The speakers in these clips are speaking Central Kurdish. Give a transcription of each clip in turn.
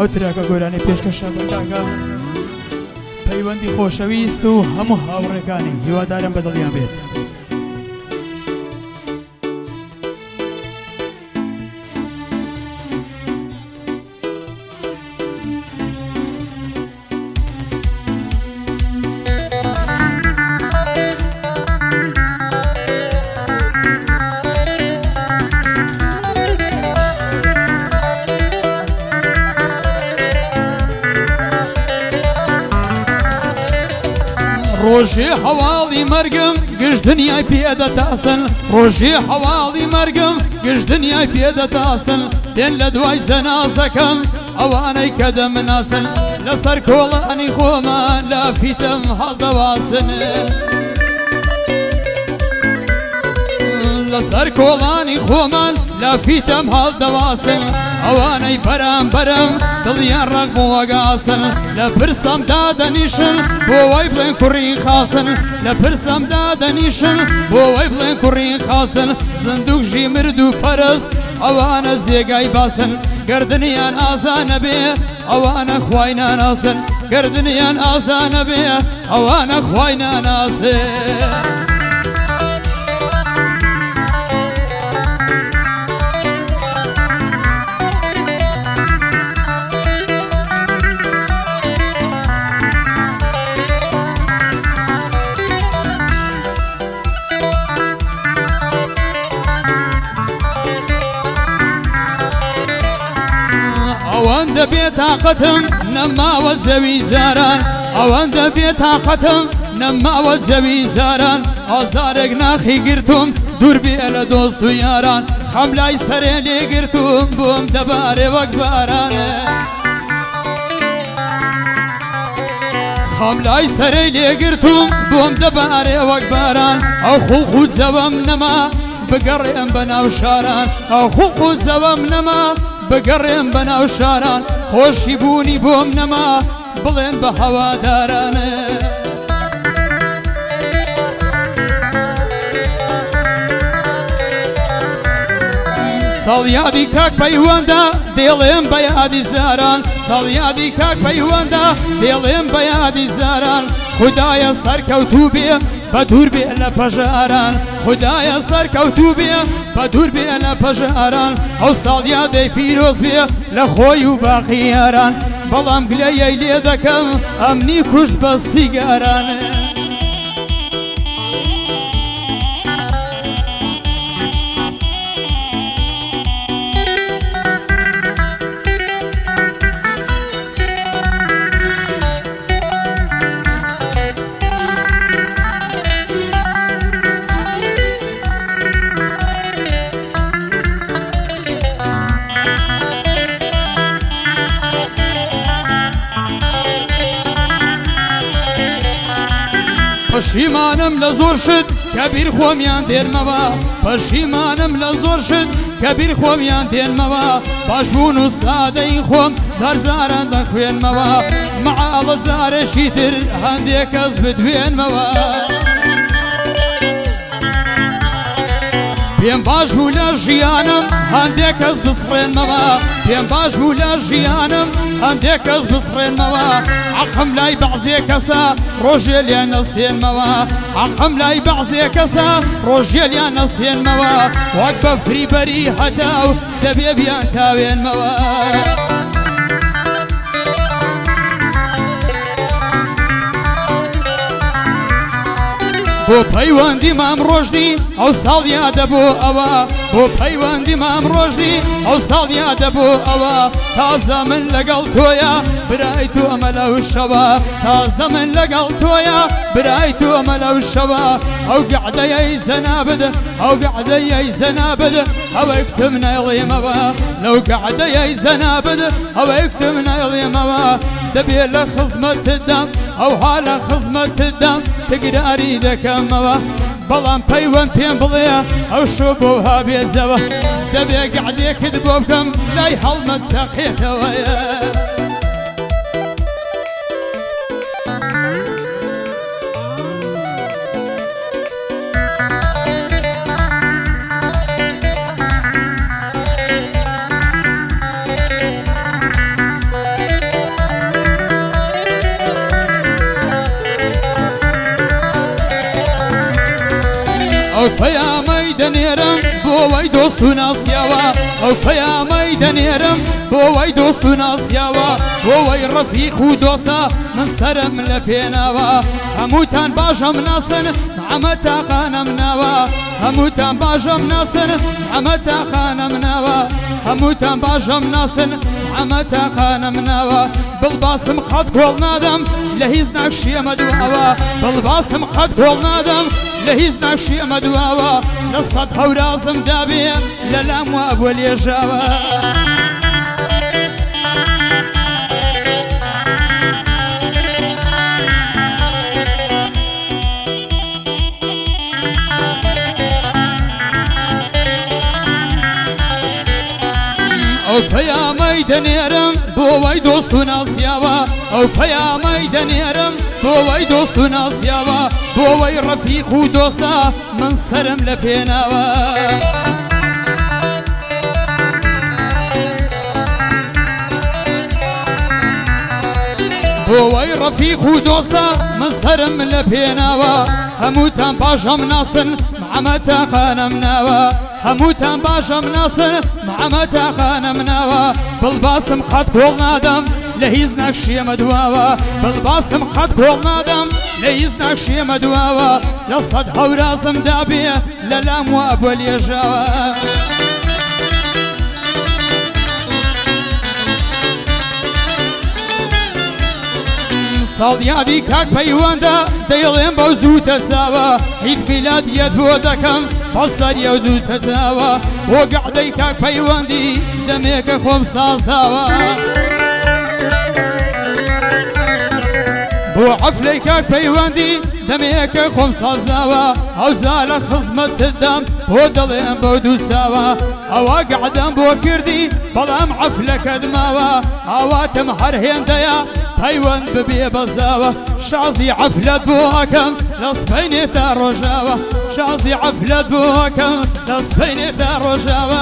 ئەو تراکە گۆرانی پێشکەشە بەنداگا پەیوەندی خۆشەویست و هەموو هاوڕێکانی هیوادارم بەدڵیان بێت. ڕۆژێ هەواڵی مەرگم گشت دنیای پێدەتاسن ڕۆژێ هەواڵی مەرگم گشت دنیای پێدەتاسن دێن لە دوای جەنازەکەم ئەوانەی کە دەمناسن لەسەر کۆڵانی خۆمان لافیتم هەڵدەواسن لەسەر کۆڵانی خۆمان لافیتم هەڵدەواسن ئەوانەی بەرامبەرم دڵیان ڕەق وەگاسن لە پرسەمدا دەنیشن بۆ وای بڵێن کوڕی خاسن لە پرسەمدا دەنیشن بۆ وای بڵێن کوڕی خاسن زندوقژی مرد و پەرست ئەوانە جێگای باسن گردنیان ئازانە بێ ئەوانە خوای ناناسن گردنیان ئازانە بێ ئەوانە خوای ناناسن ئەوەندە بێتاقەتم نەماوە زەوی زاران ئەوەندە بێتاقەتم نەماوە زەوی زاران ئازارێک ناخی گرتوم دوور بێ لە دۆست و یاران خەملای سەرێ لێگرتوم بۆم دەبارێ وەک بارانە خەملای سەرەی لێگرتوم بۆم دەبارێ وەک باران ئەو خوڵق و جەوەم نەما بگەڕێم بەناو شاران ئەو خوڵق و جەوەم نەما بگەڕێم بەناو شاران خۆشی بوونی بۆم نەما بڵێن بە هەوادارانە ساڵیادی کاک پەیوەندە دێڵێم بە یادی زاران ساڵیادی کاک پەیوەندە دێڵێم بە یادی زاران خودایە سەرکەوتوو بێ بە دوور بێ لە پەژاران خودایە سەرکەوتوو بێ بە دوور بێ لە پەژاران ئەو ساڵیادەی پیرۆز بێ لە خۆی و باقییاران بەڵام گلەیەی لێ دەکەم ئەمنی کوشت بە سیگارانە پەشیمانم لە زۆر شت کە بیر خۆمیان دێنمەوە پەشیمانم لە زۆر شت کە بیر خۆمیان دێنمەوە باشبوون و سادەی خۆم زارزاران دەخوێنمەوە مەعاڵە زارێکی تر هەندێک کەس بدوێنمەوە پێم باش بوو لە ژیانم هەندێک کەس بسڕێنمەوە پێم باش بوو لە ژیانم هەندێک کەس بسڕێنمەوە عەقم لای بەعزێ کەسە ڕۆژێ لێ نەسێنمەوە عەقم لای بەعزێ کەسە ڕۆژێ لێ نەسێنمەوە وەک بە فریبەری هەتاو دەبێ بیان تاوێنمەوە بۆ پەیوەندی مام ڕۆژدی ئەو ساڵ یادە بۆ ئەوە بۆ پەیوەندی مام ڕۆژدی ئەو ساڵ یادە بۆ ئەوە تازە من لەگەڵ تۆیە برای تۆ ئەمە لەو شەوە تازە من لەگەڵ تۆیە برای تۆ ئەمە لەو شەوە ئەو گەعدەیەی زەنابد ئەو گەعدەیەی زەنابد ئەوەی کتم نەیڵێمەوە لەو گەعدەیەی زەنابد ئەوەی کتم نەیڵێمەوە دەبێت لە خزمەتتدەم ئەوها لە خزمەتتدەم تگراری دەکەمەوە بەڵام پەیوەند پێم بڵێ ئەو شۆ بۆ هابێزەوە دەبێ گەعدێکت بۆ بکەم لای هەڵمەت تەقێتەوەیە دەنێرم بۆ وەی دۆست و ناسیاوە ئەو پەیامەی دەنێرم بۆ وەی دۆست و ناسیاوە بۆ وەی ڕەفیق و دۆستە من سرم لە پێناوە هەمووتان باشەم ناسن محەممەد تاقانەم ناوە هەمووتان باشەم ناسن محەممەد تاقانەم ناوە هەمووتان باشەم ناسن محەممەد تاقانەم ناوە بڵباسم قەت کۆڵ نادەم لە هیچ ناکشیەمە دواوە بڵباسم قەت کۆڵ نادەم لە هیچ ناکشیەمە دواوە لە سەد هەورازم دابێ لە لام وا بۆ لێژاوە ئەو پەیامەی دەنێرم بۆ وەی دۆست و ناسیاوە ئەو پەیامەی دەنێرم بۆ وەی دۆست و ناسیاوە بۆ وەی ڕەفیق و دۆستە من سرم لە پێناوە بۆ وەی ڕەفیق و دۆستە من سرم لە پێناوە هەمووتان باشەم ناسن محەممەد تاقانەم ناوە هەمووتان باشەم ناسن محەممەد تاقانەم ناوە بڵباسم قەت کۆڵ نادەم لە هیچ ناکشیەمە دواوە بڵباسم قەت کۆڵ نادەم لە هیچ ناکشیەمە دواوە لە سەد هەورازم دابێ لە لام وا بۆ لێژاوە ساڵیادی کاک پەیوەندە دەیڵێم بەو زووتە چاوە هیچ میلادیەت بۆ دەکەم بە سەریە و دووتە چاوە بۆ گەعدەی کاک پەیوەندی دەمێکە خۆم سازداوە بۆ عەفلەی کاک پەیوەندی دەمێکە خۆم سازداوە ئەوزا لە خزمەتتدام بۆ دەڵێم بەو دوو چاوە ئەوە گەعدەم بۆ کردی بەڵام عەفلەکە دماوە ئاواتم هەر هێندەیە پەیوەند ببێ بەزاوە شازی عەفلەت بۆ ئەکەم لە سبەینێ تا ڕۆژاوە شازی عەفلەت بۆ ئەکەم لە سبەینێ تا ڕۆژاوە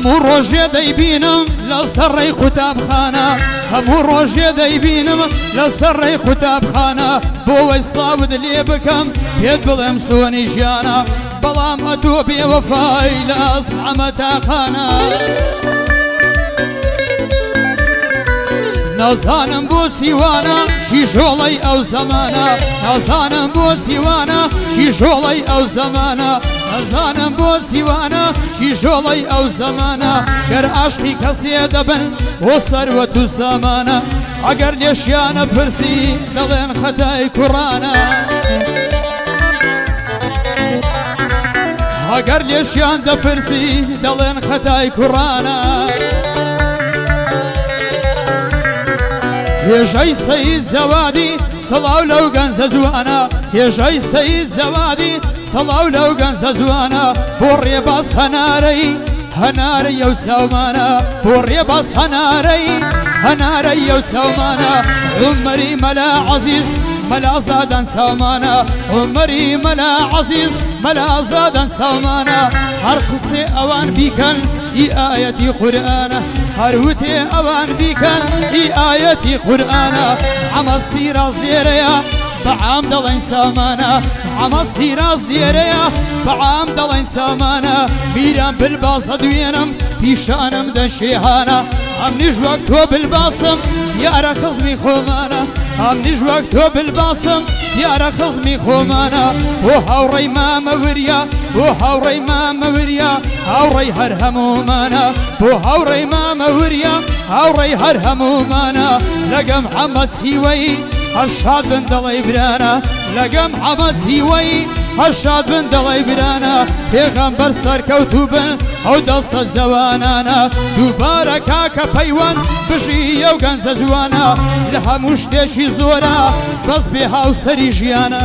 هەموو ڕۆژێ دەیبینم لە سەرڕێی قوتابخانە هەموو ڕۆژێ دەیبینم لە سەرڕێی قوتابخانە بۆ وەستاوت لێ بکەم پێت بڵێم سۆنی ژیانە بەڵام ئەتۆ بێوەفای لە ئەسحەمەد تاقانە نازانم بۆ سیوانە شیژۆڵەی ئەو زەمانە نازانم بۆ سیوانە شیژۆڵەی ئەو زەمانە نازانم بۆ سیوانە شیژۆڵەی ئەو زەمانە گەر عاشقی کەسێ دەبن بۆ سەروەت و سامانە ئەگەر لێشیانە پرسی دەڵێن خەتای کوڕانە ئەگەر لێشیان دەپرسی دەڵێن خەتای کوڕانە هێژەی سەید زەوادی سەڵاو لەو گەنجە جوانە هێژەی سەید زەوادی سەڵاو لەو گەنجە جوانە بۆ ڕێباز هەنارەی هەنارەی ئەو چاومانە بۆ ڕێباز هەنارەی ئەو چاومانە عومەری مەلا عەزیز مەلا زادان چاومانە عومەری مەلا عەزیز مەلا زادان چاومانە هەر قسێ ئەوان بیکەن ئی ئایەتی قورئانە هەروتێ ئەوان بیکەن ئی ئایەتی قورئانە ئەمە سیراز لێرەیە بەعام دەڵێن سامانە ئەمە سیراز لێرەیە بەعام دەڵێن سامانە میران بلباسە دوێنم پیشانم دەشێهانە ئەمنیش وەک تۆ بلباسم یارە خزمی خۆمانە ئەمنیش وەک تۆ بلباسم یارە خزمی خۆمانە بۆ هاوڕێی مامەوریا بۆ هاوڕێی مامەوریا هاوڕێی هەر هەمومانە بۆ هاوڕێی مامەوریا هاوڕێی هەر هەمومانە لەگەم حەمەد سیوەی هەر شادن دەڵێ برانە لەگەم حەمەد سیوەی هەر شاد بن دەڵێ برانە پێغەمبەر سەرکەوتوو بن ئەو دەستە جەوانانە دووبارە کاکە پەیوەند بژی ئەو گەنجە جوانە لە هەموو شتێکی زۆرە بەس بێ هاوسەری ژیانە